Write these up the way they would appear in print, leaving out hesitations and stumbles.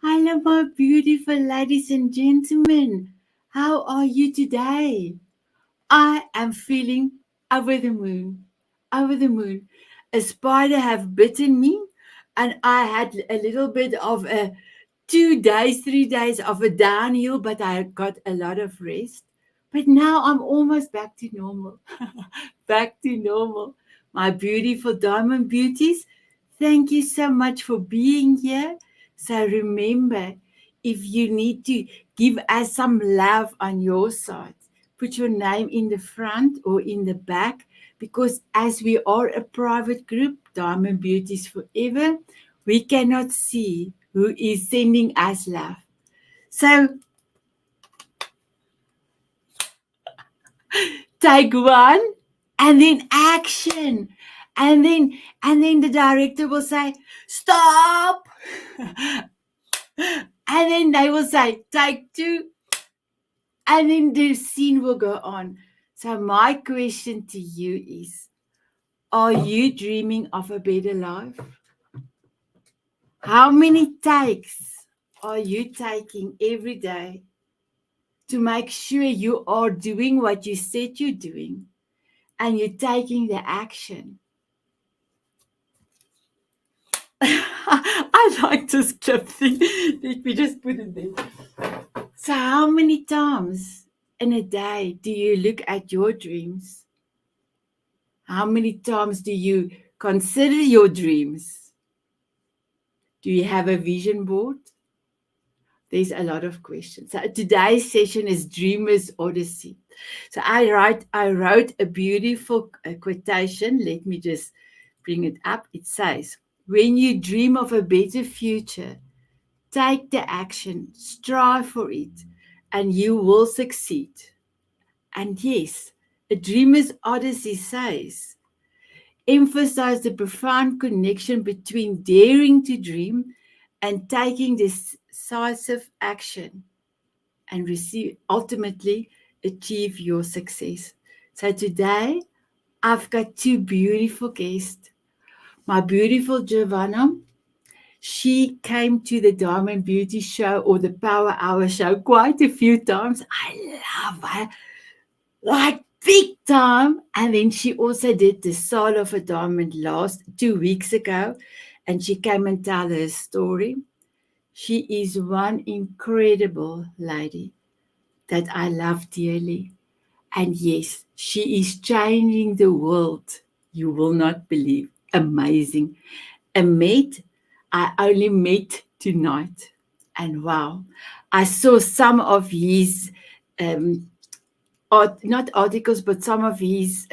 Hello, my beautiful ladies and gentlemen. How are you today? I am feeling over the moon. Over the moon. A spider have bitten me, and I had a little bit of a 2 days, 3 days of a downhill, but I got a lot of rest. But now I'm almost back to normal. Back to normal. My beautiful diamond beauties, thank you so much for being here. So remember, if you need to give us some love on your side, put your name in the front or in the back, because as we are a private group, Diamond Beauties Forever, we cannot see who is sending us love. So take one and then action. And then the director will say, stop. And then they will say, take two. And then the scene will go on. So my question to you is, are you dreaming of a better life? How many takes are you taking every day to make sure you are doing what you said you're doing and you're taking the action? I like this clip thing. Let me just put it there. So, how many times in a day do you look at your dreams? How many times do you consider your dreams? Do you have a vision board? There's a lot of questions. So today's session is Dreamers Odyssey. So I wrote a beautiful quotation. Let me just bring it up. It says, when you dream of a better future, take the action, strive for it, and you will succeed. And yes, a Dreamer's Odyssey says, emphasize the profound connection between daring to dream and taking decisive action and ultimately achieve your success. So today, I've got two beautiful guests. My beautiful Giovanna, she came to the Diamond Beauty Show or the Power Hour show quite a few times. I love her, like big time. And then she also did the Soul of a Diamond last 2 weeks ago, and she came and tell her story. She is one incredible lady that I love dearly. And yes, she is changing the world. You will not believe. Amazing. I only met tonight. And wow, I saw some of his, not articles, but some of his,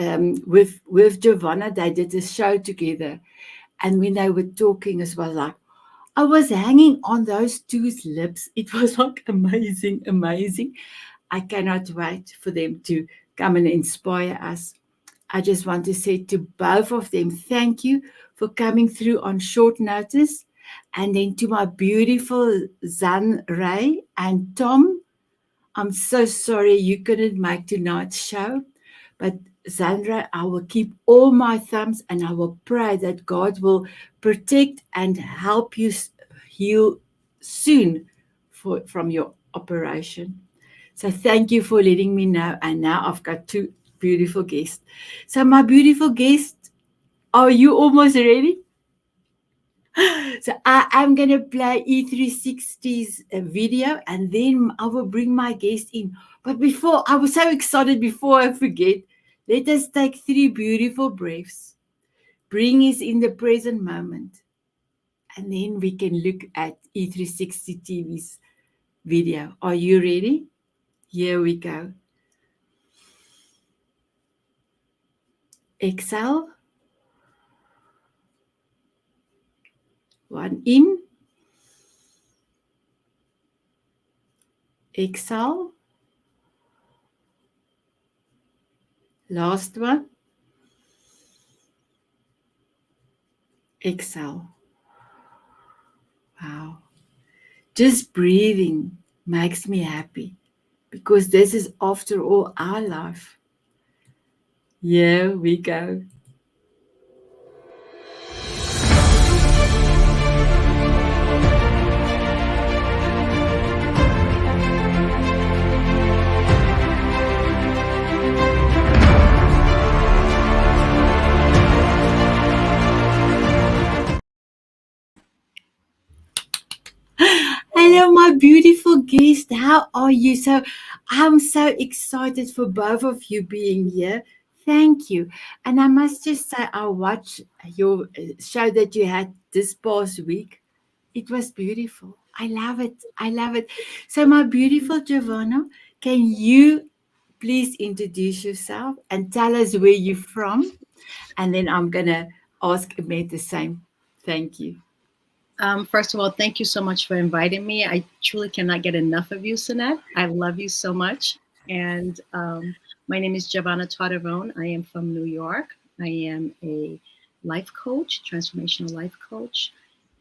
with Giovanna, they did a show together. And when they were talking as well, like, I was hanging on those two's lips. It was like amazing, amazing. I cannot wait for them to come and inspire us. I just want to say to both of them, thank you for coming through on short notice. And then to my beautiful Zan Ray and Tom, I'm so sorry you couldn't make tonight's show, but Zandra, I will keep all my thumbs and I will pray that God will protect and help you heal soon from your operation. So thank you for letting me know. And now I've got two beautiful guests. So my beautiful guests, are you almost ready? So I am going to play E360's video and then I will bring my guest in. But before, I was so excited, before I forget, let us take 3 beautiful breaths. Bring us in the present moment. And then we can look at E360 TV's video. Are you ready? Here we go. Exhale. 1 in. Exhale. Last one. Exhale. Wow. Just breathing makes me happy because this is, after all, our life. Here we go. Hello, my beautiful guest. How are you? So, I'm so excited for both of you being here. Thank you. And I must just say, I watched your show that you had this past week. It was beautiful. I love it. I love it. So, my beautiful Giovanna, can you please introduce yourself and tell us where you're from? And then I'm going to ask Ahmed the same. Thank you. First of all, thank you so much for inviting me. I truly cannot get enough of you, Sanet. I love you so much. And my name is Giovanna Tartarone. I am from New York. I am a life coach, transformational life coach.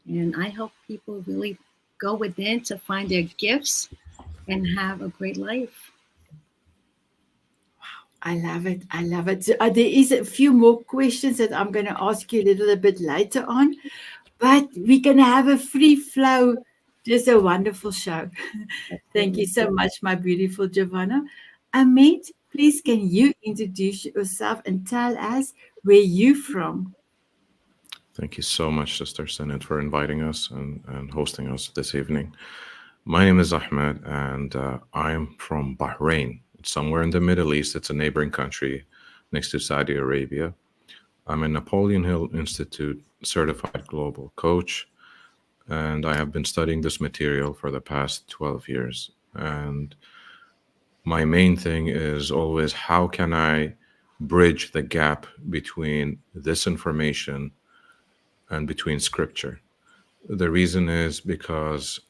And I help people really go within to find their gifts and have a great life. I love it. I love it. So, there is a few more questions that I'm going to ask you a little bit later on, but we're going to have a free flow. Just a wonderful show. Thank you Absolutely. so much, my beautiful Giovanna. Amit, please can you introduce yourself and tell us where you from? Thank you so much, Sister Sanet, for inviting us and hosting us this evening. My name is Ahmed, and I'm from Bahrain. It's somewhere in the Middle East. It's a neighboring country next to Saudi Arabia. I'm a Napoleon Hill Institute certified global coach, and I have been studying this material for the past 12 years. And my main thing is always how can I bridge the gap between this information and between scripture? The reason is because,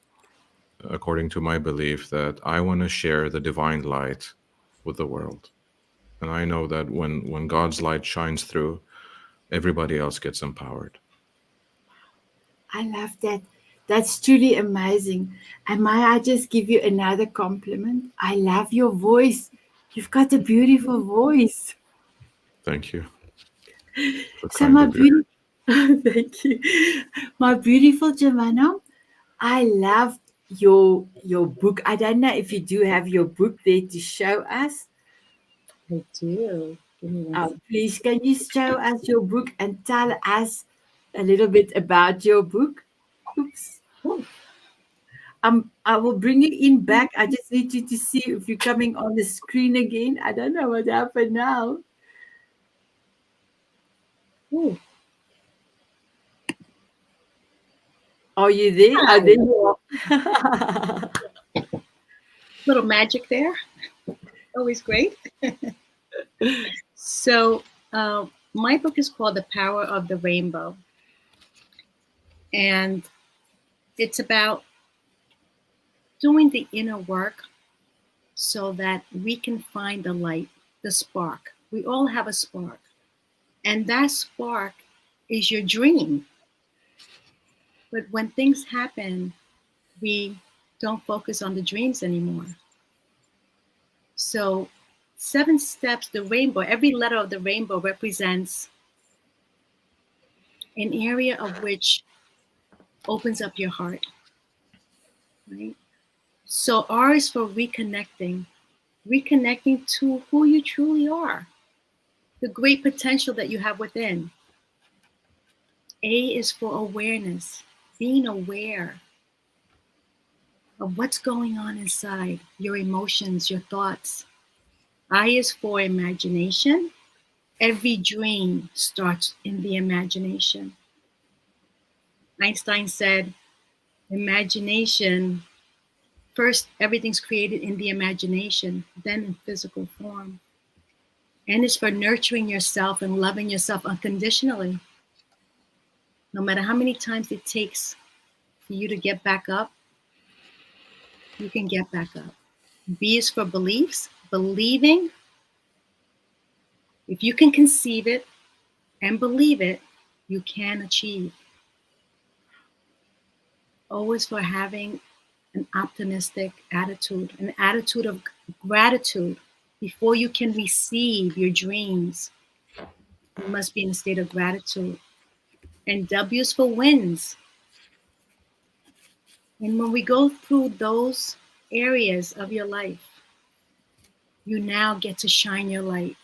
according to my belief, that I want to share the divine light with the world. And I know that when God's light shines through, everybody else gets empowered. I love that. That's truly amazing. And may I just give you another compliment? I love your voice. You've got a beautiful voice. Thank you. So So kind my of you. beauty, thank you, my beautiful Giovanna. I love your book. I don't know if you do have your book there to show us. I do. Give me one second. Please, can you show us your book and tell us a little bit about your book? Oops. Oh, I will bring you in back. I just need you to see if you're coming on the screen again. I don't know what happened now. oh, Are you there? Oh, hi. there you are. Little magic there. Always great. So, my book is called The Power of the Rainbow. And it's about doing the inner work so that we can find the light, the spark. We all have a spark. And that spark is your dream. But when things happen, we don't focus on the dreams anymore. So, 7 steps, the rainbow, every letter of the rainbow represents an area of which opens up your heart, right? So, R is for reconnecting, reconnecting to who you truly are, the great potential that you have within. A is for awareness, being aware of what's going on inside, your emotions, your thoughts. I is for imagination. Every dream starts in the imagination. Einstein said, imagination, first, everything's created in the imagination, then in physical form. And it's for nurturing yourself and loving yourself unconditionally. No matter how many times it takes for you to get back up, you can get back up. B is for beliefs, believing. If you can conceive it and believe it, you can achieve. Always for having an optimistic attitude, an attitude of gratitude. Before you can receive your dreams, you must be in a state of gratitude. And W is for wins. And when we go through those areas of your life, you now get to shine your light.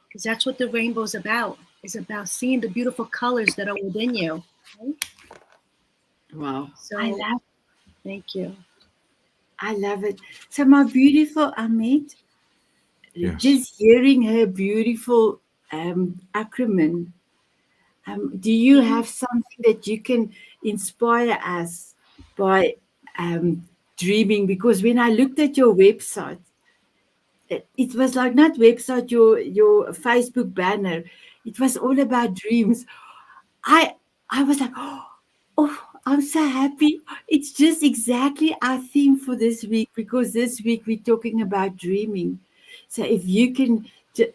Because that's what the rainbow is about. It's about seeing the beautiful colors that are within you. Right? Wow. I So love. Thank you. I love it. So, my beautiful Amit, Yes. just hearing her beautiful acronym, do you have something that you can inspire us by dreaming? Because when I looked at your website, it was like not website, your Facebook banner. It was all about dreams. I I was like, oh, I'm so happy. It's just exactly our theme for this week because this week we're talking about dreaming. So if you can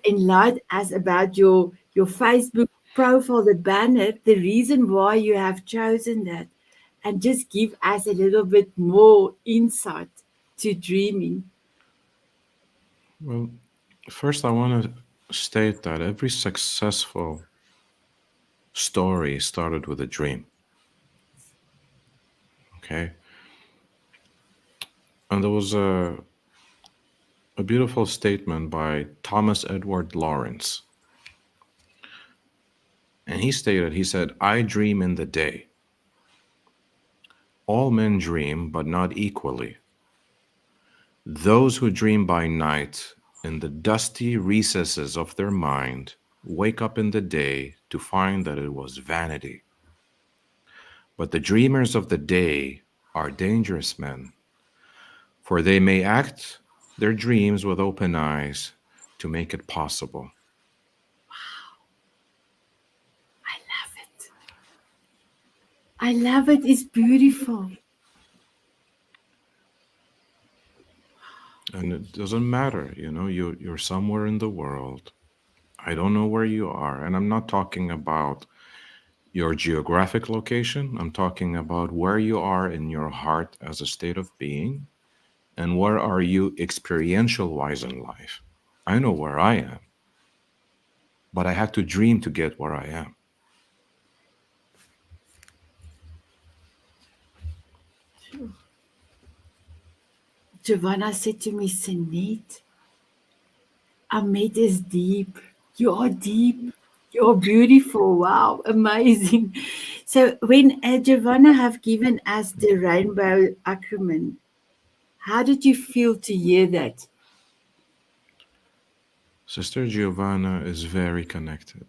enlighten us about your Facebook profile, the banner, the reason why you have chosen that, and just give us a little bit more insight to dreaming. Well, first, I want to state that every successful story started with a dream. Okay. And there was a beautiful statement by Thomas Edward Lawrence. And he said, I dream in the day. All men dream, but not equally. Those who dream by night in the dusty recesses of their mind wake up in the day to find that it was vanity. But the dreamers of the day are dangerous men, for they may act their dreams with open eyes to make it possible. I love it. I love it. It's beautiful. And it doesn't matter, you're somewhere in the world. I don't know where you are. And I'm not talking about your geographic location. I'm talking about where you are in your heart as a state of being and where are you experiential wise in life. I know where I am, but I had to dream to get where I am. Giovanna said to me, Sanet, Amit is deep. You're deep. You're beautiful. Wow, amazing. So when Giovanna have given us the rainbow acronym, how did you feel to hear that? Sister Giovanna is very connected,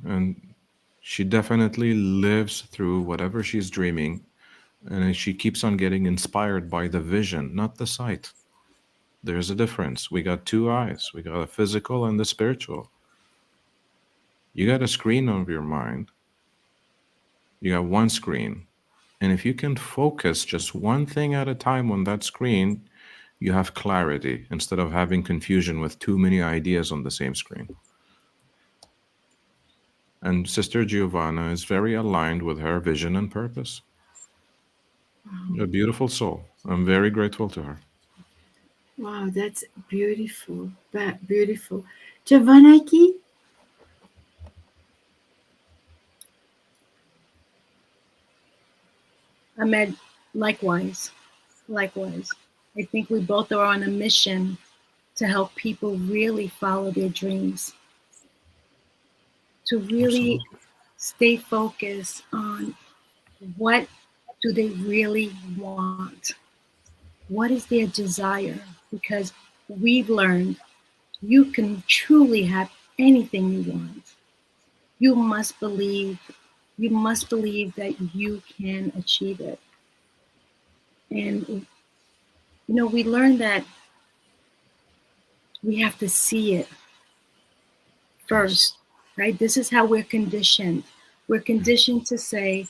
and she definitely lives through whatever she's dreaming, and she keeps on getting inspired by the vision, not the sight. There's a difference. We got two eyes. We got a physical and the spiritual. You got a screen of your mind. You got one screen. And if you can focus just one thing at a time on that screen, you have clarity instead of having confusion with too many ideas on the same screen. And Sister Giovanna is very aligned with her vision and purpose. A beautiful soul. I'm very grateful to her. Wow, that's beautiful. Beautiful. Giovanna, Ahmed, likewise, likewise. I think we both are on a mission to help people really follow their dreams, to really Absolutely. stay focused on what do they really want? What is their desire? Because we've learned you can truly have anything you want. You must believe, you must believe that you can achieve it. And we learned that we have to see it Yes. first, right? This is how we're conditioned. We're conditioned to say,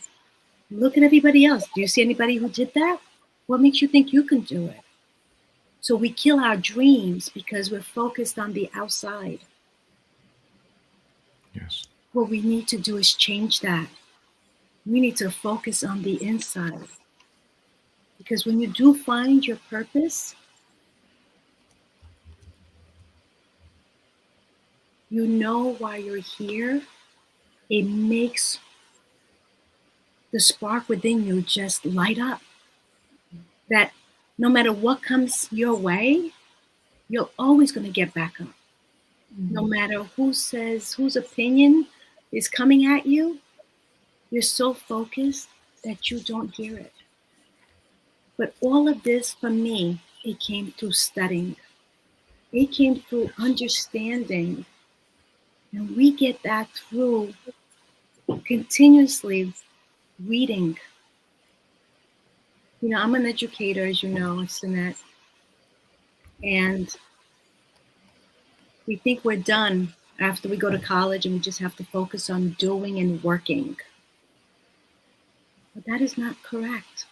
look at everybody else. Do you see anybody who did that? What makes you think you can do it? So we kill our dreams because we're focused on the outside. Yes. What we need to do is change that. We need to focus on the inside. Because when you do find your purpose, you know why you're here. It makes the spark within you just light up. That no matter what comes your way, you're always going to get back up. No matter who says, whose opinion is coming at you, you're so focused that you don't hear it. But all of this for me, it came through studying. It came through understanding. And we get that through continuously reading. You know, I'm an educator, as you know, Sanet, and we think we're done after we go to college and we just have to focus on doing and working. But that is not correct.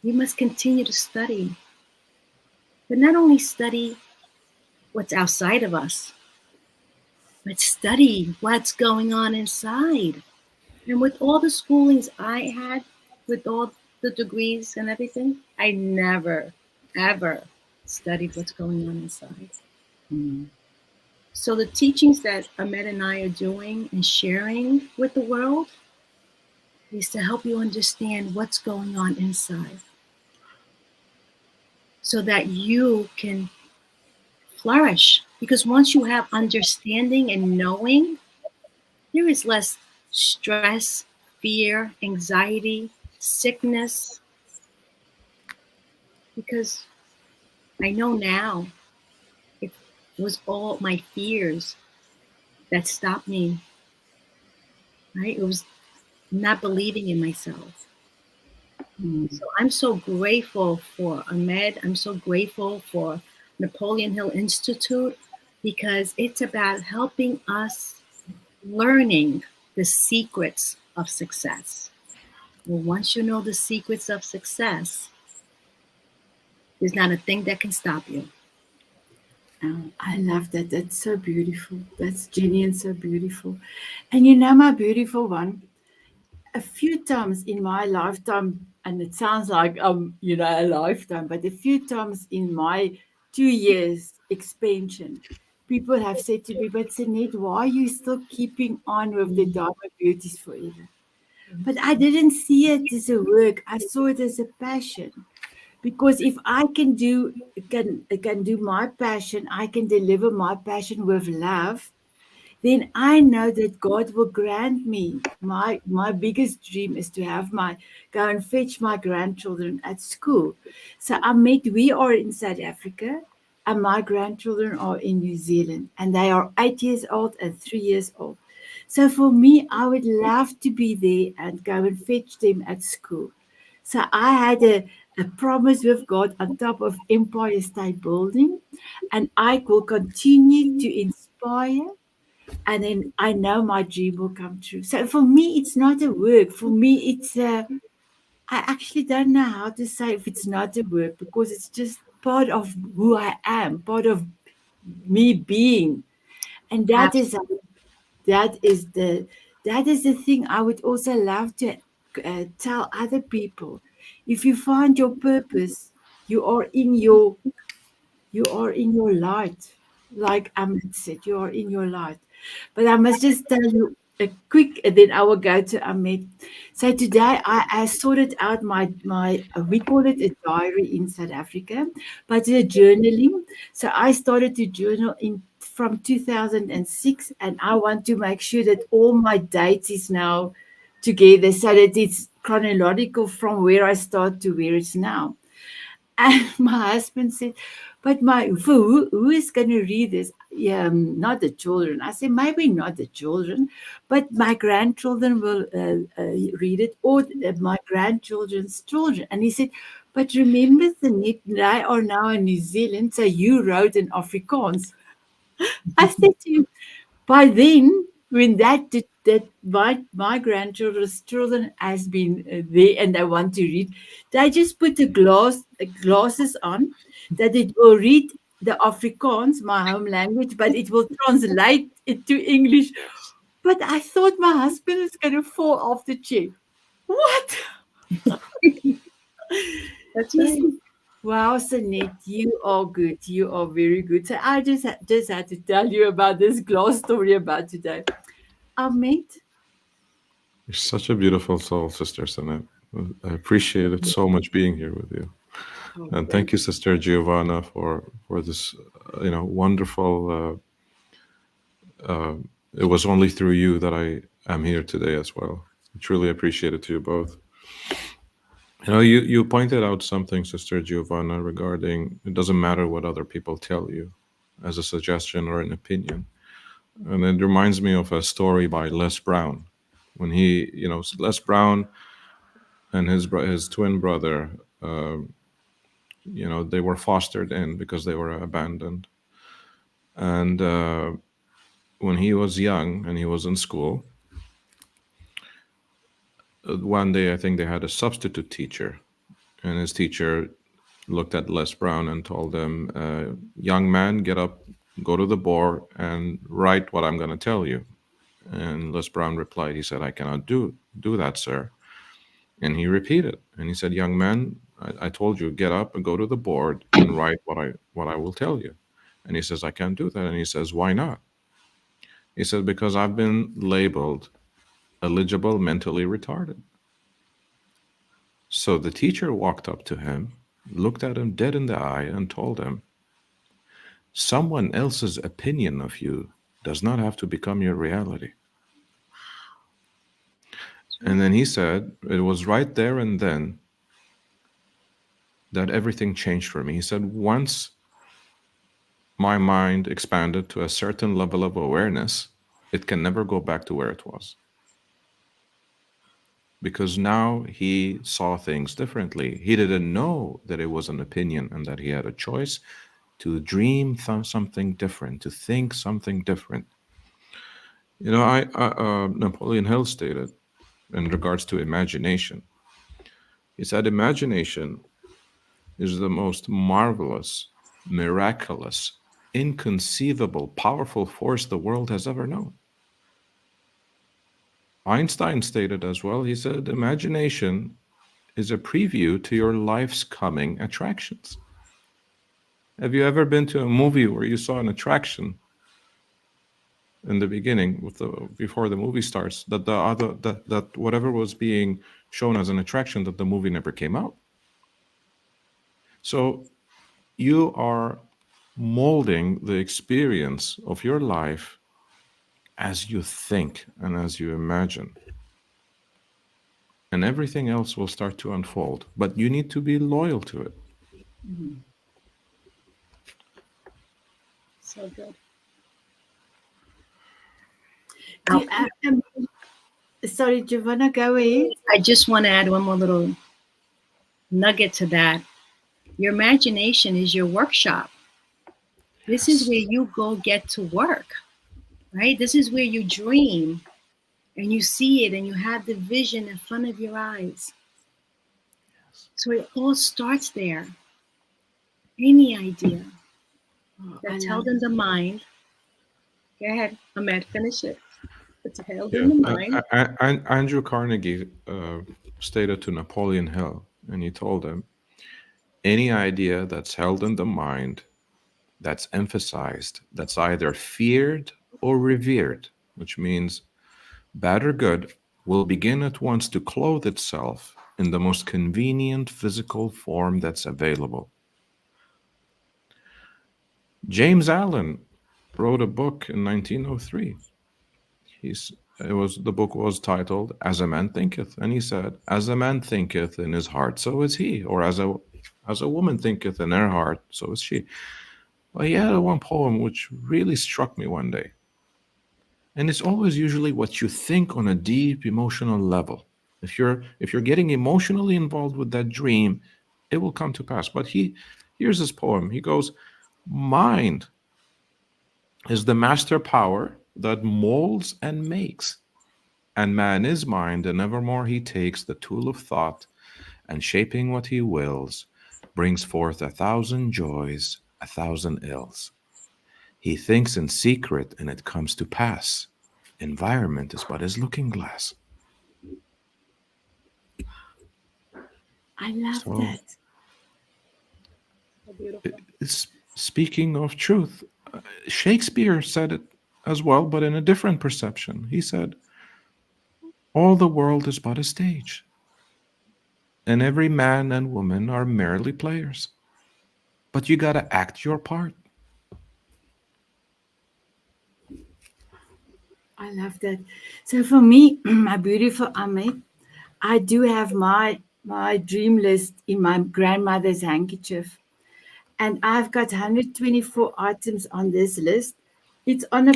We must continue to study, but not only study what's outside of us, but study what's going on inside. And with all the schoolings I had, with all the degrees and everything, I never, ever studied what's going on inside. Mm. So the teachings that Ahmed and I are doing and sharing with the world is to help you understand what's going on inside so that you can flourish. Because once you have understanding and knowing, there is less stress, fear, anxiety, sickness. Because I know now it was all my fears that stopped me, right? It was not believing in myself. Mm. So I'm so grateful for Ahmed. I'm so grateful for Napoleon Hill Institute because it's about helping us learning the secrets of success. Well, once you know the secrets of success, there's not a thing that can stop you. Oh, I love that. That's so beautiful. That's genuine, so beautiful. And you know, my beautiful one, a few times in my lifetime, and it sounds like a lifetime, but a few times in my 2 years expansion, people have said to me, "But Sanet, why are you still keeping on with the diamond beauties forever?" But I didn't see it as a work. I saw it as a passion. Because if I can do my passion, I can deliver my passion with love, then I know that God will grant me. My biggest dream is to have my go and fetch my grandchildren at school. So we are in South Africa and my grandchildren are in New Zealand and they are 8 years old and 3 years old. So for me, I would love to be there and go and fetch them at school. So I had a promise with God on top of Empire State Building, and I will continue to inspire, and then I know my dream will come true. So for me, it's not a work. For me, it's a, I actually don't know how to say if it's not a work because it's just part of who I am, part of me being, and that is the that is the thing I would also love to tell other people. If you find your purpose, you are in your you are in your light. Like Amit said, you are in your light. But I must just tell you a quick, and then I will go to Amit. So today I sorted out we call it a diary in South Africa, but a journaling. So I started to journal in from 2006, and I want to make sure that all my dates is now together so that it's chronological from where I start to where it's now. And my husband said, "But for who is going to read this? Yeah, not the children." I said, "Maybe not the children, but my grandchildren will read it, or my grandchildren's children." And he said, "But remember, the net, they are now in New Zealand, so you wrote in Afrikaans." I said to him, by then, when that my grandchildren's children has been there and they want to read, they just put glasses on that it will read the Afrikaans, my home language, but it will translate it to English. But I thought my husband was going to fall off the chair. What? That's He right. said, "Wow, Sanet, you are good. You are very good." So I just had to tell you about this glass story about today. Ahmed, You're such a beautiful soul, Sister Sanet. I appreciate it so much being here with you. oh, And thank thank you, Sister Giovanna, for this, wonderful. It was only through you that I am here today as well. I truly appreciate it to you both. You pointed out something, Sister Giovanna, regarding it doesn't matter what other people tell you as a suggestion or an opinion. And it reminds me of a story by Les Brown. When Les Brown and his twin brother, they were fostered in because they were abandoned. And when he was young and he was in school, one day I think they had a substitute teacher, and his teacher looked at Les Brown and told him, "Young man, get up, go to the board, and write what I'm going to tell you." And Les Brown replied, he said, "I cannot do that, sir." And he repeated, and he said, "Young man, I told you, get up and go to the board and write what I will tell you." And he says, "I can't do that." And he says, "Why not?" He said, "Because I've been labeled eligible mentally retarded." So the teacher walked up to him, looked at him dead in the eye, and told him, "Someone else's opinion of you does not have to become your reality." And then he said, it was right there and then that everything changed for me. He said, once my mind expanded to a certain level of awareness, it can never go back to where it was. Because now he saw things differently. He didn't know that it was an opinion and that he had a choice to dream something different, to think something different. Napoleon Hill stated in regards to imagination, he said, imagination is the most marvelous, miraculous, inconceivable, powerful force the world has ever known. Einstein stated as well, he said, imagination is a preview to your life's coming attractions. Have you ever been to a movie where you saw an attraction in the beginning, before the movie starts, that whatever was being shown as an attraction, that the movie never came out? So you are molding the experience of your life as you think and as you imagine. And everything else will start to unfold. But you need to be loyal to it. Mhm. So good. Do you, sorry, Giovanna, go ahead. I just want to add one more little nugget to that. Your imagination is your workshop. This is where you go get to work, right? This is where you dream and you see it and you have the vision in front of your eyes. So it all starts there. Any idea Oh, I that's love held in the mind. Go ahead, Ahmed, finish it. It's held in Yeah. the mind. Andrew Carnegie stated to Napoleon Hill, and he told him, any idea that's held in the mind, that's emphasized, that's either feared or revered, which means bad or good, will begin at once to clothe itself in the most convenient physical form that's available. James Allen wrote a book in 1903. The book was titled "As a Man Thinketh," and he said, "As a man thinketh in his heart, so is he," or as a woman thinketh in her heart, so is she. Well, he had one poem which really struck me one day, and it's always usually what you think on a deep emotional level. If you're getting emotionally involved with that dream, it will come to pass. But here's his poem. He goes, "Mind is the master power that molds and makes. And man is mind, and evermore he takes the tool of thought, and shaping what he wills, brings forth 1,000 joys, 1,000 ills. He thinks in secret, and it comes to pass. Environment is but his looking glass." I love So, that. So beautiful. speaking of truth, Shakespeare said it as well, but in a different perception. He said, "All the world is but a stage, and every man and woman are merely players. But you got to act your part." I love that. So for me, my beautiful Ahmed, I do have my my dream list in my grandmother's handkerchief, and I've got 124 items on this list. It's on a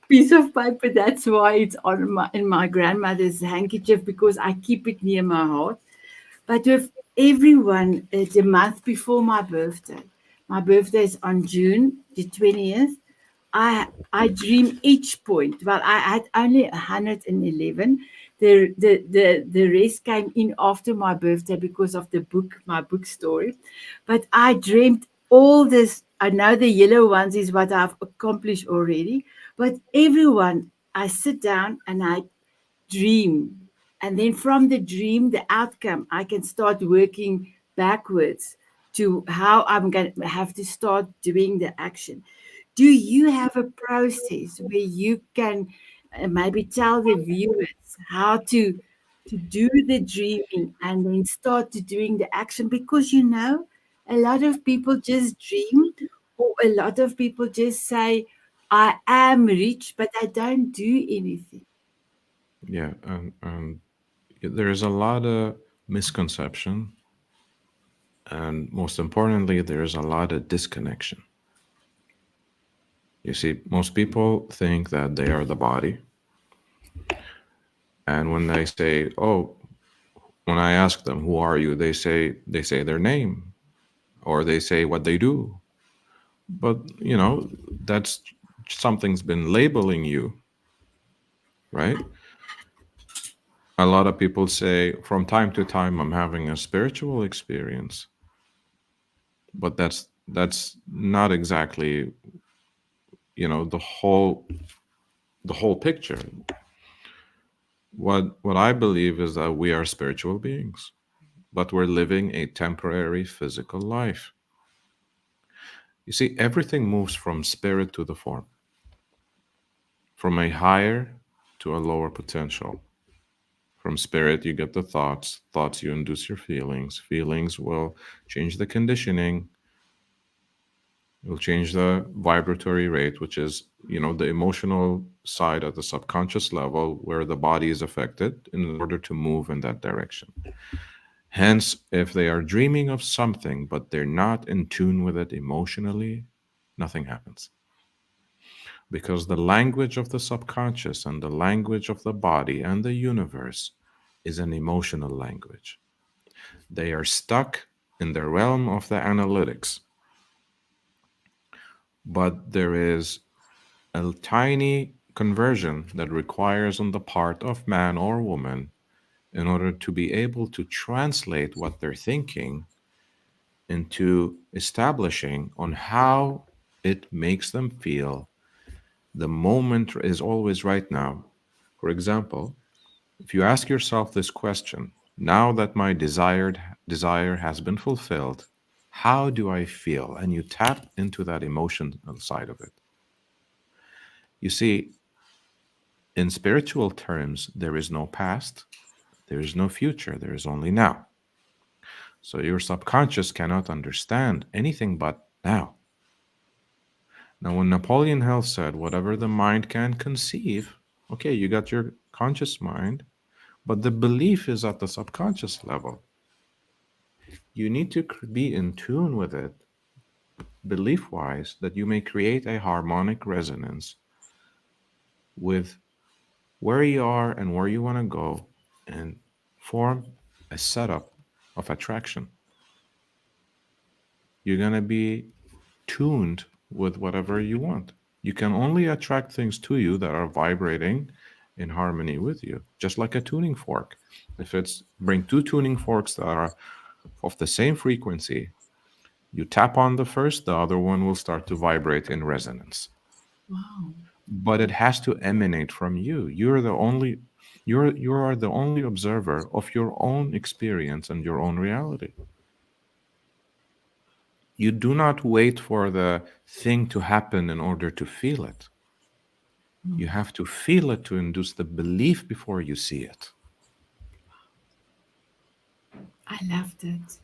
piece of paper. That's why it's on my in my grandmother's handkerchief, because I keep it near my heart. But with everyone, the month before my birthday is on June the 20th. I dream each point. Well, I had only 111. The rest came in after my birthday because of the book, my book story. But I dreamed all this. I know the yellow ones is what I've accomplished already. But everyone, I sit down and I dream. And then from the dream, the outcome, I can start working backwards to how I'm going to have to start doing the action. Do you have a process where you can maybe tell the viewers how to do the dreaming and then start to doing the action? Because a lot of people just dream, or a lot of people just say, I am rich, but I don't do anything. Yeah, and there's a lot of misconception, and most importantly, there's a lot of disconnection. You see, most people think that they are the body, and when they say, "Oh," when I ask them, "Who are you?" they say their name, or they say what they do. But that's something's been labeling you, right? A lot of people say from time to time, "I'm having a spiritual experience," but that's not exactly the whole picture. What I believe is that we are spiritual beings, but we're living a temporary physical life. You see, everything moves from spirit to the form, from a higher to a lower potential. From spirit, you get the thoughts. Thoughts, you induce your feelings. Feelings will change the conditioning. It will change the vibratory rate, which is, the emotional side at the subconscious level where the body is affected in order to move in that direction. Hence, if they are dreaming of something, but they're not in tune with it emotionally, nothing happens. Because the language of the subconscious and the language of the body and the universe is an emotional language. They are stuck in the realm of the analytics, but there is a tiny conversion that requires on the part of man or woman in order to be able to translate what they're thinking into establishing on how it makes them feel. The moment is always right now. For example, if you ask yourself this question, now that my desired desire has been fulfilled, how do I feel? And you tap into that emotional side of it. You see, in spiritual terms, there is no past, there is no future, there is only now. So your subconscious cannot understand anything but now. Now, when Napoleon Hill said, whatever the mind can conceive, okay, you got your conscious mind, but the belief is at the subconscious level. You need to be in tune with it, belief wise, that you may create a harmonic resonance with where you are and where you want to go and form a setup of attraction. You're going to be tuned with whatever you want. You can only attract things to you that are vibrating in harmony with you, just like a tuning fork. If it's bring two tuning forks that are of the same frequency, you tap on the first, the other one will start to vibrate in resonance. Wow. But it has to emanate from you. You are the only observer of your own experience and your own reality. You do not wait for the thing to happen in order to feel it. You have to feel it to induce the belief before you see it. I loved it.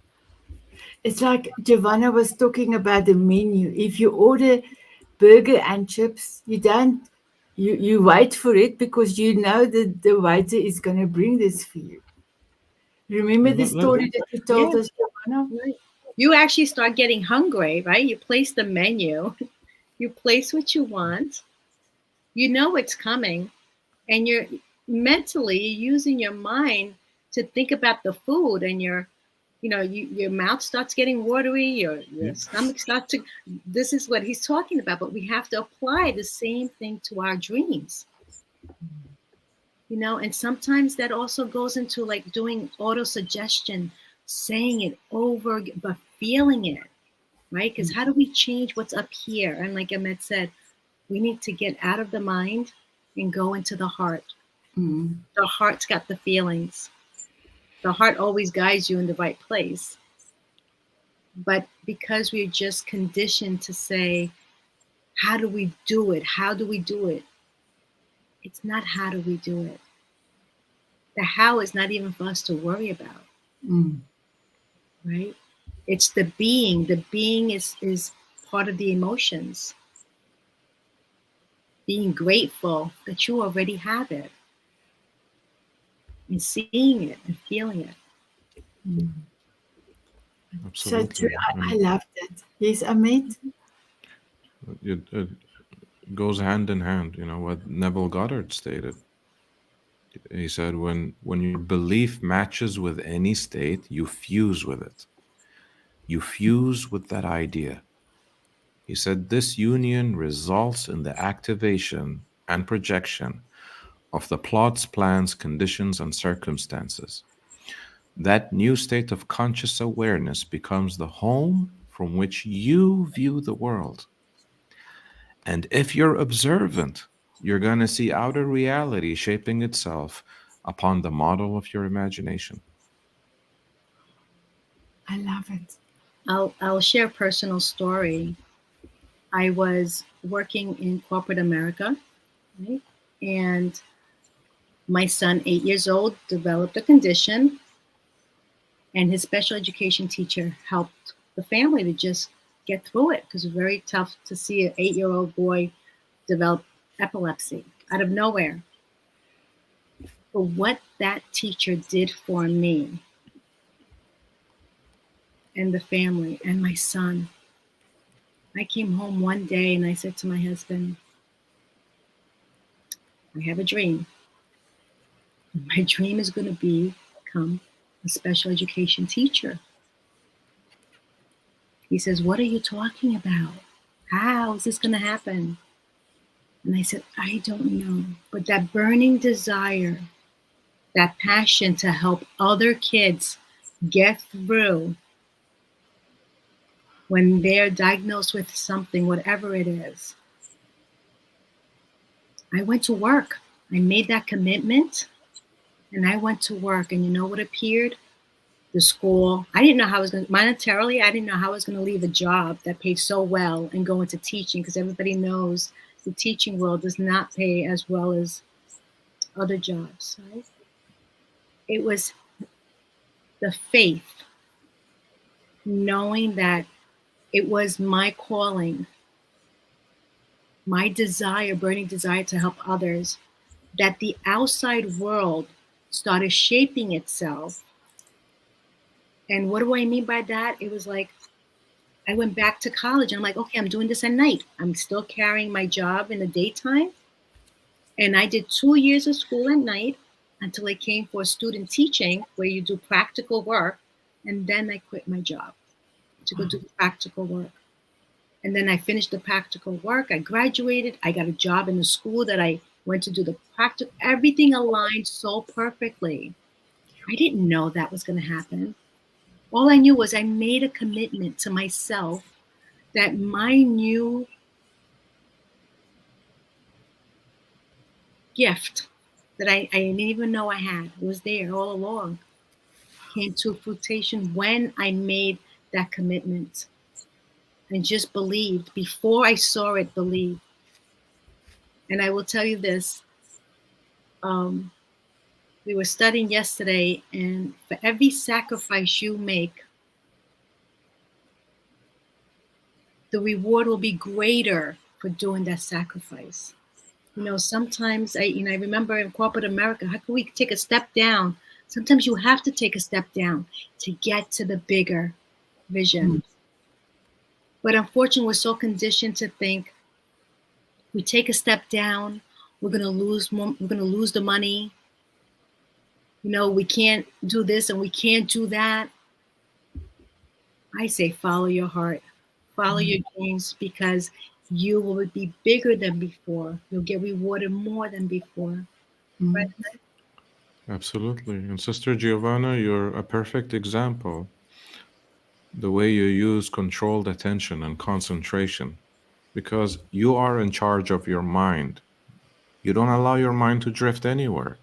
It's like Giovanna was talking about the menu. If you order burger and chips, you don't you wait for it because you know that the waiter is going to bring this for you. Remember the Let- let- story that you told Yeah. us, Giovanna? Right. You actually start getting hungry, right? You place the menu, you place what you want, you know it's coming, and you're mentally using your mind to think about the food, and your mouth starts getting watery, your stomach starts to. This is what he's talking about, but we have to apply the same thing to our dreams. And sometimes that also goes into like doing auto suggestion, saying it over, but feeling it, right? Because how do we change what's up here? And like Ahmed said, we need to get out of the mind and go into the heart. Mm. The heart's got the feelings. The heart always guides you in the right place. But because we're just conditioned to say, how do we do it? How do we do it? It's not how do we do it. The how is not even for us to worry about, Mm. right? It's the being. The being is part of the emotions. Being grateful that you already have it and seeing it and feeling it. Mm. So true. Absolutely. I And loved it. Yes, Amit? it goes hand in hand, what Neville Goddard stated. He said, when your belief matches with any state, you fuse with it. You fuse with that idea. He said, this union results in the activation and projection of the plots, plans, conditions, and circumstances. That new state of conscious awareness becomes the home from which you view the world. And if you're observant, you're going to see outer reality shaping itself upon the model of your imagination. I love it. I'll share a personal story. I was working in corporate America, right? And my son, 8 years old, developed a condition, and his special education teacher helped the family to just get through it because it's very tough to see an 8-year-old boy develop epilepsy out of nowhere. But what that teacher did for me and the family and my son, I came home one day and I said to my husband, I have a dream. My dream is going to become a special education teacher. He says, what are you talking about? How is this going to happen? And I said, I don't know. But that burning desire, that passion to help other kids get through when they're diagnosed with something, whatever it is. I went to work. I made that commitment and I went to work. And you know what appeared? The school. I didn't know how I was going to, monetarily, I didn't know how I was going to leave a job that paid so well and go into teaching because everybody knows the teaching world does not pay as well as other jobs, right? It was the faith, knowing that it was my calling, my desire, burning desire to help others, that the outside world started shaping itself. And what do I mean by that? It was like, I went back to college and I'm like, okay, I'm doing this at night. I'm still carrying my job in the daytime. And I did 2 years of school at night until I came for student teaching where you do practical work. And then I quit my job to go do the practical work. And then I finished the practical work. I graduated. I got a job in the school that I went to do the practical. Everything aligned so perfectly. I didn't know that was going to happen. All I knew was I made a commitment to myself that my new gift that I didn't even know I had was there all along came to fruition when I made that commitment and just believed. Before I saw it, believed. And I will tell you this. We were studying yesterday, and for every sacrifice you make, the reward will be greater for doing that sacrifice. Sometimes I remember in corporate America, how can we take a step down Sometimes you have to take a step down to get to the bigger vision. Mm. But unfortunately, we're so conditioned to think we take a step down, we're gonna lose more, we're gonna lose the money. We can't do this and we can't do that. I say follow your heart, follow your dreams, because you will be bigger than before. You'll get rewarded more than before. Right? Mm. Absolutely. And Sister Giovanna, you're a perfect example. The way you use controlled attention and concentration, because you are in charge of your mind. You don't allow your mind to drift anywhere.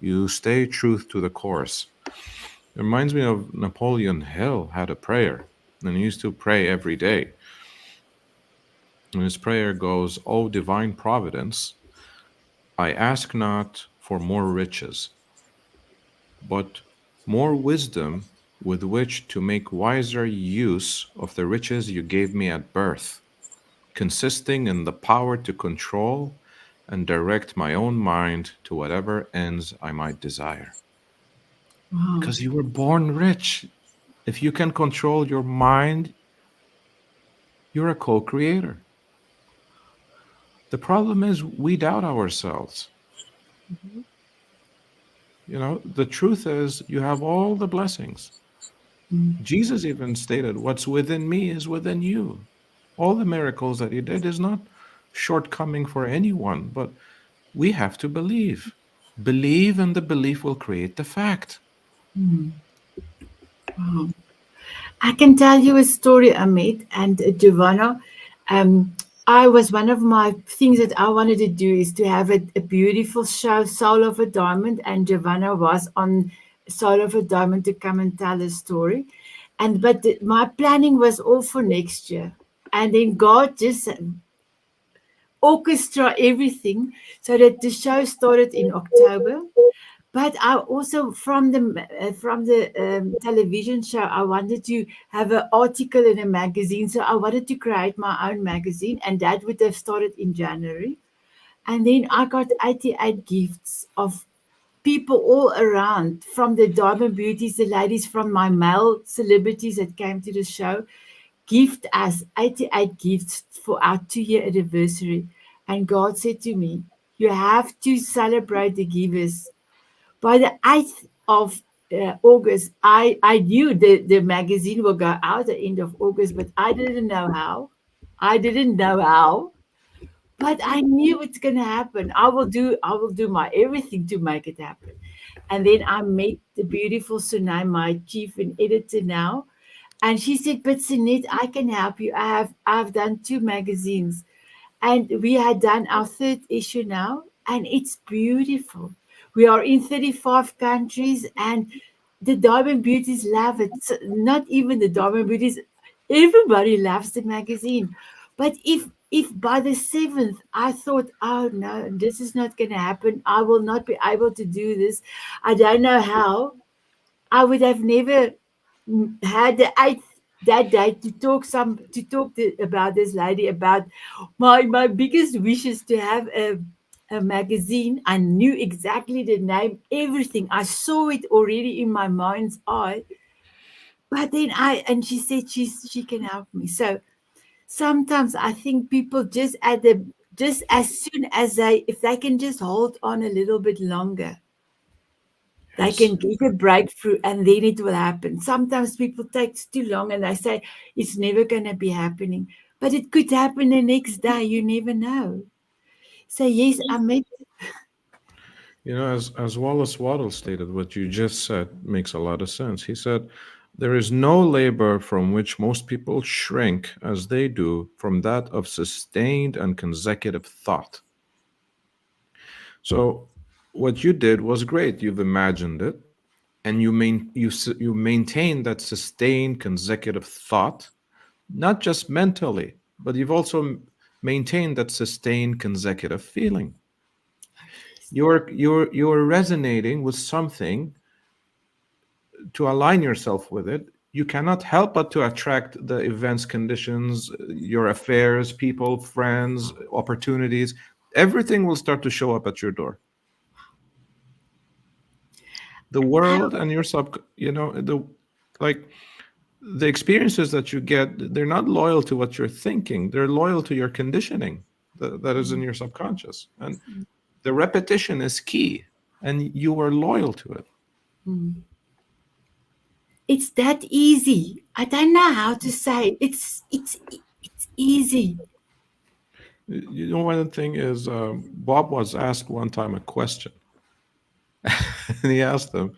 You stay truth to the course. It reminds me of Napoleon Hill had a prayer, and he used to pray every day. And his prayer goes, "O divine providence, I ask not for more riches, but more wisdom with which to make wiser use of the riches you gave me at birth, consisting in the power to control and direct my own mind to whatever ends I might desire." Wow. Because you were born rich. If you can control your mind, you're a co creator. The problem is we doubt ourselves. Mm-hmm. The truth is you have all the blessings. Mm. Jesus even stated, "What's within me is within you." All the miracles that he did is not shortcoming for anyone, but we have to believe. Believe, and the belief will create the fact. Mm. Wow. I can tell you a story, Amit and Giovanna. Um, I was one of my things that I wanted to do is to have a beautiful show, Soul of a Diamond, and Giovanna was on Soul of a Diamond to come and tell a story. My planning was all for next year, and then God just orchestra everything so that the show started in October. But I also from the television show, I wanted to have an article in a magazine. So I wanted to create my own magazine, and that would have started in January. And then I got 88 gifts of people all around, from the Diamond Beauties, the ladies from my male celebrities that came to the show, gift us 88 gifts for our 2-year anniversary. And God said to me, "You have to celebrate the givers." By the 8th of August, I knew the magazine will go out at the end of August, but I didn't know how. I didn't know how, but I knew it's gonna happen. I will do my everything to make it happen. And then I met the beautiful Sunay, my chief and editor now, and she said, "But Sunit, I can help you. I've done 2 magazines, and we had done our 3rd issue now, and it's beautiful. We are in 35 countries, and the Diamond Beauties love it. Not even the Diamond Beauties, everybody loves the magazine. But if by the 7th I thought, oh no, this is not going to happen, I will not be able to do this, I don't know how, I would have never had the 8th that day to talk about this lady, about my biggest wish is to have a magazine. I knew exactly the name, everything. I saw it already in my mind's eye. But then she said she can help me. So sometimes I think people just as soon as if they can just hold on a little bit longer, they Yes. can get a breakthrough, and then it will happen. Sometimes people takes too long and they say it's never going to be happening, but it could happen the next day. You never know. So yes, I met. As Wallace Waddle stated, what you just said makes a lot of sense. He said, "There is no labor from which most people shrink as they do from that of sustained and consecutive thought." So, what you did was great. You've imagined it, and you maintain that sustained consecutive thought, not just mentally, but you've also maintained that sustained consecutive feeling. You're resonating with something to align yourself with it. You cannot help but to attract the events, conditions, your affairs, people, friends, opportunities. Everything will start to show up at your door. The world and your like the experiences that you get, they're not loyal to what you're thinking. They're loyal to your conditioning that is in your subconscious. And the repetition is key, and you are loyal to it. It's that easy. I don't know how to say. It's easy. You know, one thing is, Bob was asked one time a question, and he asked them,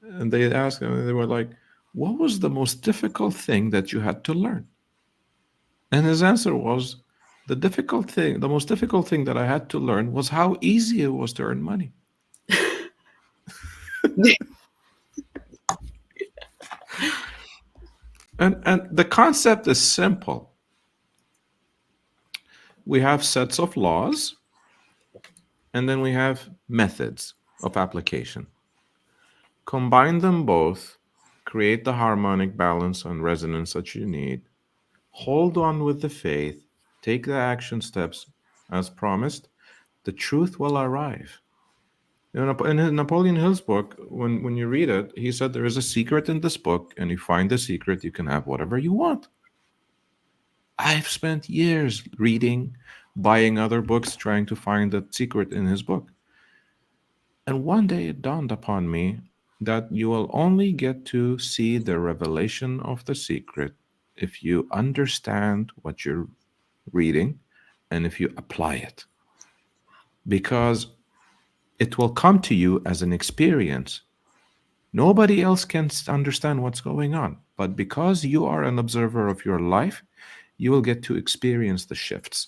and they asked him, and they were like, "What was the most difficult thing that you had to learn?" And his answer was, the most difficult thing that I had to learn was how easy it was to earn money. And the concept is simple. We have sets of laws, and then we have methods of application. Combine them both, create the harmonic balance and resonance that you need. Hold on with the faith, take the action steps as promised. The truth will arrive. You know, in Napoleon Hill's book, when you read it, he said there is a secret in this book, and you find the secret, you can have whatever you want. I've spent years reading, buying other books, trying to find the secret in his book. And one day it dawned upon me that you will only get to see the revelation of the secret if you understand what you're reading and if you apply it. Because it will come to you as an experience. Nobody else can understand what's going on. But because you are an observer of your life, you will get to experience the shifts.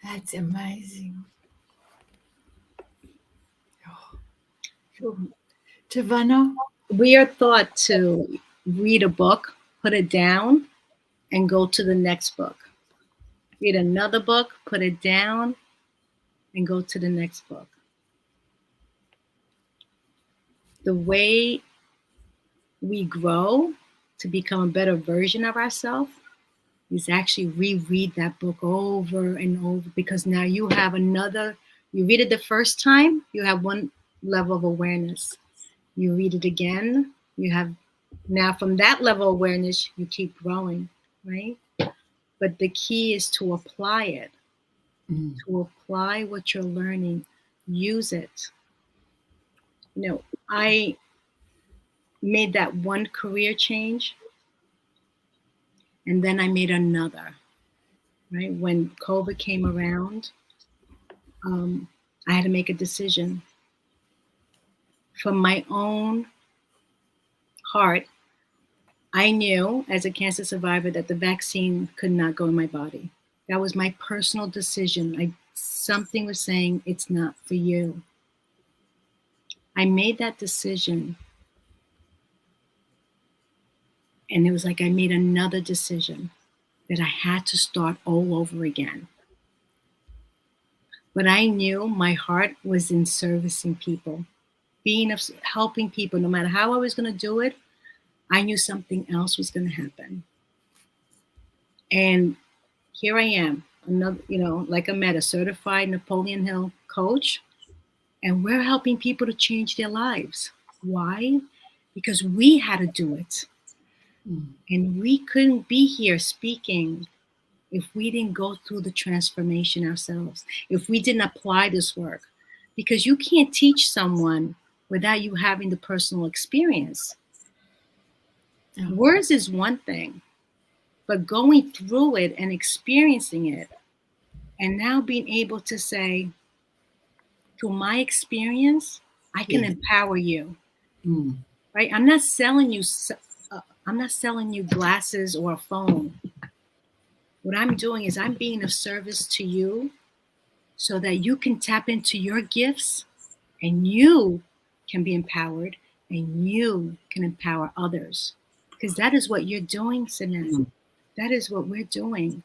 That's amazing. Giovanna? We are taught to read a book, put it down, and go to the next book. Read another book, put it down, and go to the next book. The way we grow to become a better version of ourselves is actually reread that book over and over, because now you have another, you read it the first time, you have one level of awareness. You read it again, you have, now from that level of awareness, you keep growing, right? But the key is to apply it, to apply what you're learning, use it. You know, I made that one career change, and then I made another, right? When COVID came around, I had to make a decision. From my own heart, I knew as a cancer survivor that the vaccine could not go in my body. That was my personal decision. Something was saying it's not for you. I made that decision. And it was like I made another decision that I had to start all over again. But I knew my heart was in servicing people, helping people. No matter how I was going to do it, I knew something else was going to happen. And here I am, another, like I met a certified Napoleon Hill coach, and we're helping people to change their lives. Why? Because we had to do it. And we couldn't be here speaking if we didn't go through the transformation ourselves, if we didn't apply this work. Because you can't teach someone without you having the personal experience. Words is one thing, but going through it and experiencing it, and now being able to say, through my experience, I can empower you. Right? I'm not selling you glasses or a phone. What I'm doing is I'm being of service to you so that you can tap into your gifts and you can be empowered and you can empower others. Because that is what you're doing, Sanet. That is what we're doing.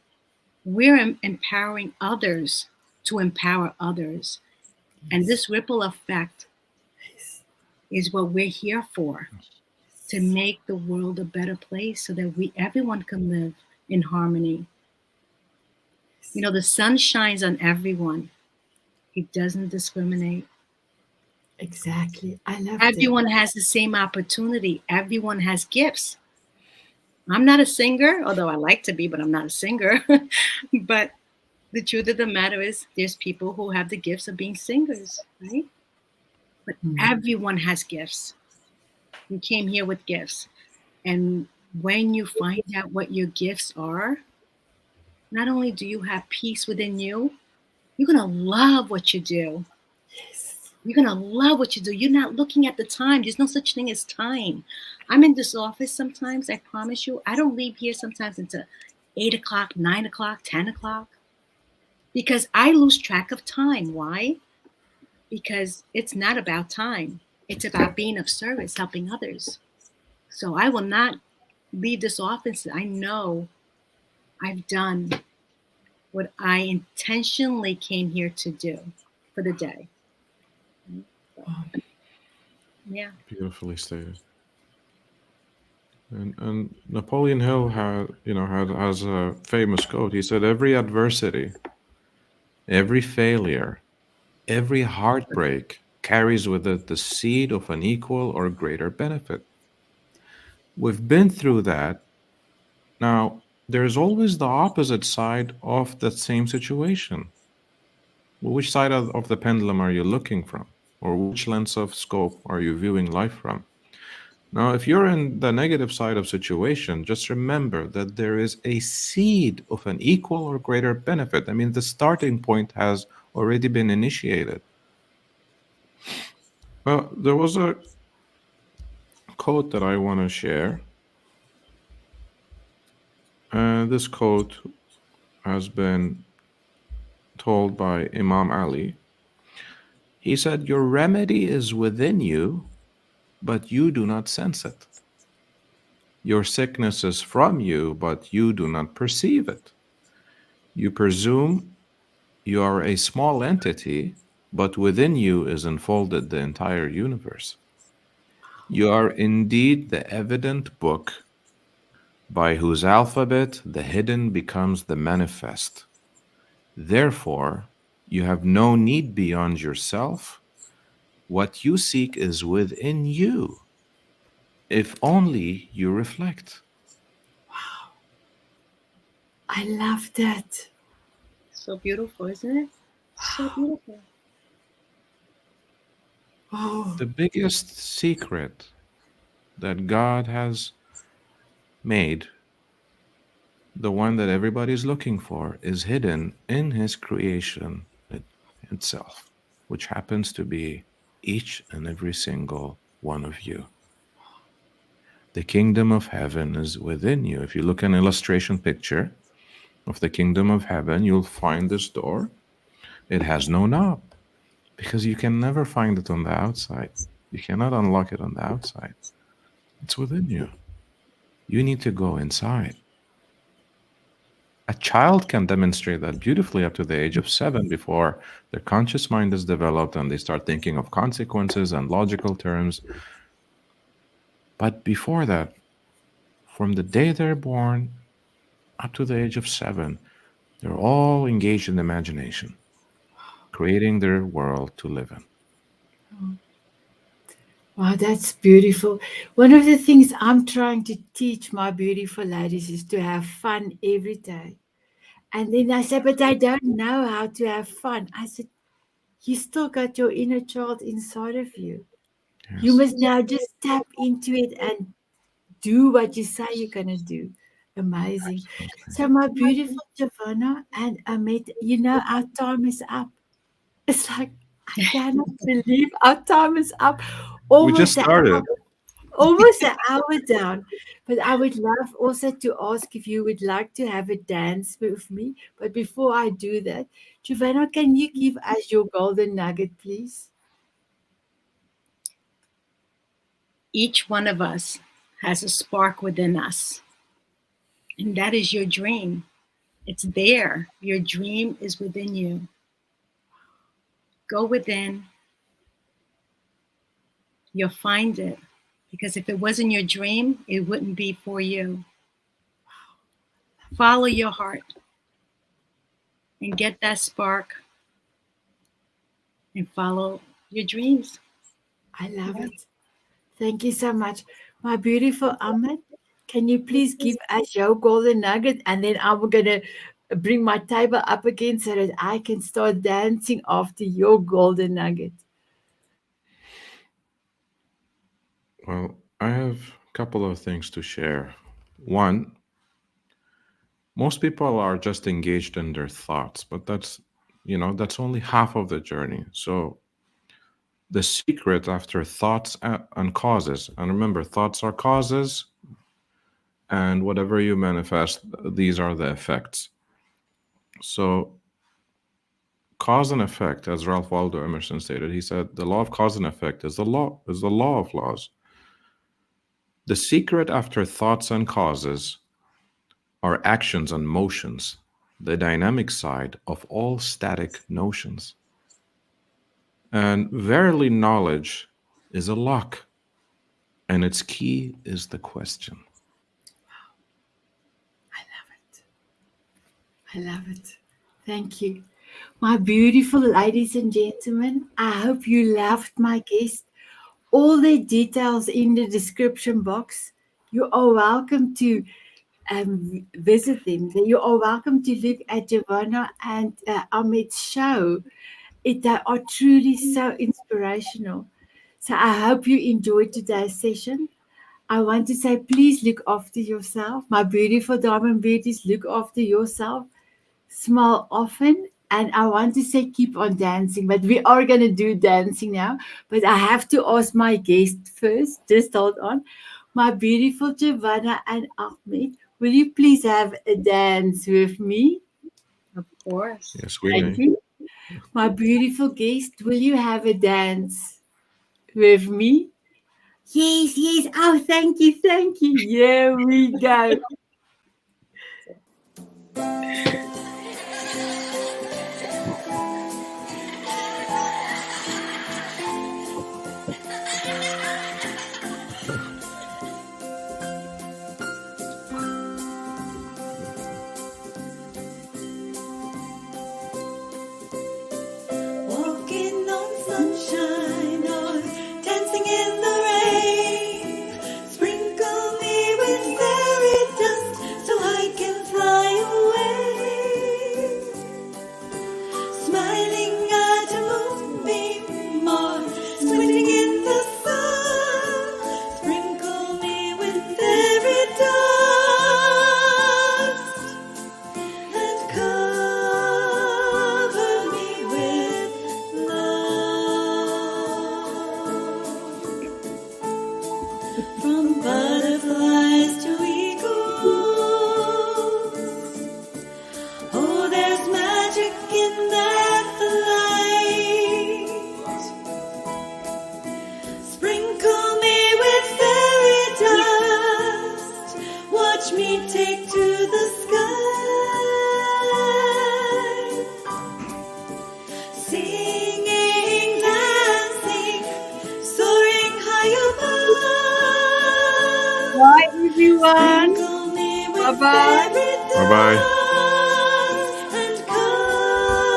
We're empowering others to empower others. And this ripple effect is what we're here for, to make the world a better place so that everyone can live in harmony. The sun shines on everyone. It doesn't discriminate. Exactly. I loved it. Everyone has the same opportunity. Everyone has gifts. I'm not a singer, although I like to be, but I'm not a singer. But the truth of the matter is, there's people who have the gifts of being singers, right? But Mm. everyone has gifts. You came here with gifts. And when you find out what your gifts are, not only do you have peace within you, you're going to love what you do. Yes. You're going to love what you do. You're not looking at the time. There's no such thing as time. I'm in this office sometimes, I promise you. I don't leave here sometimes until 8 o'clock, 9 o'clock, 10 o'clock, because I lose track of time. Why? Because it's not about time, it's about being of service, helping others. So I will not leave this office. I know I've done what I intentionally came here to do for the day. So, Wow. yeah. Beautifully stated. And Napoleon Hill had, has a famous quote. He said, "Every adversity, every failure, every heartbreak carries with it the seed of an equal or greater benefit." We've been through that. Now, there's always the opposite side of that same situation. Well, which side of the pendulum are you looking from? Or which lens of scope are you viewing life from? Now, if you're in the negative side of situation, just remember that there is a seed of an equal or greater benefit. I mean, the starting point has already been initiated. Well, there was a quote that I want to share. This quote has been told by Imam Ali. He said, "Your remedy is within you, but you do not sense it. Your sickness is from you, but you do not perceive it. You presume you are a small entity, but within you is unfolded the entire universe. You are indeed the evident book by whose alphabet the hidden becomes the manifest. Therefore, you have no need beyond yourself. What you seek is within you, if only you reflect." I love that. So beautiful, isn't it? So beautiful. Oh, The biggest secret that God has made, the one that everybody's looking for, is hidden in His creation itself, which happens to be each and every single one of you. The kingdom of heaven is within you. If you look at an illustration picture of the kingdom of heaven, you'll find this door. It has no knob because you can never find it on the outside. You cannot unlock it on the outside. It's within you. You need to go inside. A child can demonstrate that beautifully up to the age of 7 before their conscious mind is developed and they start thinking of consequences and logical terms. But before that, from the day they're born up to the age of 7, they're all engaged in imagination, creating their world to live in. wow, that's beautiful. One of the things I'm trying to teach my beautiful ladies is to have fun every day. And then I said, but I don't know how to have fun. I said, you still got your inner child inside of you. You Yes. must now just tap into it and do what you say you're going to do. Amazing. Absolutely. So, my beautiful Giovanna and Amit, our time is up. It's like, I cannot believe our time is up. We just Almost an hour, started. almost an hour down. But I would love also to ask if you would like to have a dance with me. But before I do that, Giovanna, can you give us your golden nugget, please? Each one of us has a spark within us, and that is your dream. It's there. Your dream is within you. Go within, you'll find it. Because if it wasn't your dream, it wouldn't be for you. Follow your heart and get that spark and follow your dreams. I love it. Thank you so much. My beautiful Ahmed, can you please give us your golden nugget? And then I'm going to bring my table up again so that I can start dancing after your golden nugget. Well, I have a couple of things to share. One, most people are just engaged in their thoughts, but that's only half of the journey. So the secret after thoughts and causes, and remember, thoughts are causes, and whatever you manifest, these are the effects. So cause and effect, as Ralph Waldo Emerson stated, he said the law of cause and effect is the law of laws. The secret after thoughts and causes are actions and motions, the dynamic side of all static notions. And verily knowledge is a lock, and its key is the question. I love it. Thank you. My beautiful ladies and gentlemen, I hope you loved my guest. All the details in the description box. You are welcome to visit them. You are welcome to look at Giovanna and Ahmed's show. They are truly so inspirational. So I hope you enjoyed today's session. I want to say, please look after yourself. My beautiful diamond beauties, look after yourself. Smile often. And I want to say, keep on dancing. But we are going to do dancing now. But I have to ask my guest first. Just hold on. My beautiful Giovanna and Ahmed, will you please have a dance with me? Of course. Yes, we Thank may. you. My beautiful guest, will you have a dance with me? Yes, yes. Oh, thank you, thank you. Here we go. Walking on sunshine or dancing in the rain. Sprinkle me with fairy dust so I can fly away. Smiling at a moonbeam or squinting in the sun. Sprinkle me with fairy dust and cover me with love. From butterflies to eagles, oh, there's magic in that flight. Sprinkle me with fairy dust, watch me take to the sky. Singing, dancing, soaring high above. Bye, everyone. Sprinkle me with Bye-bye. fairy dust. Bye-bye.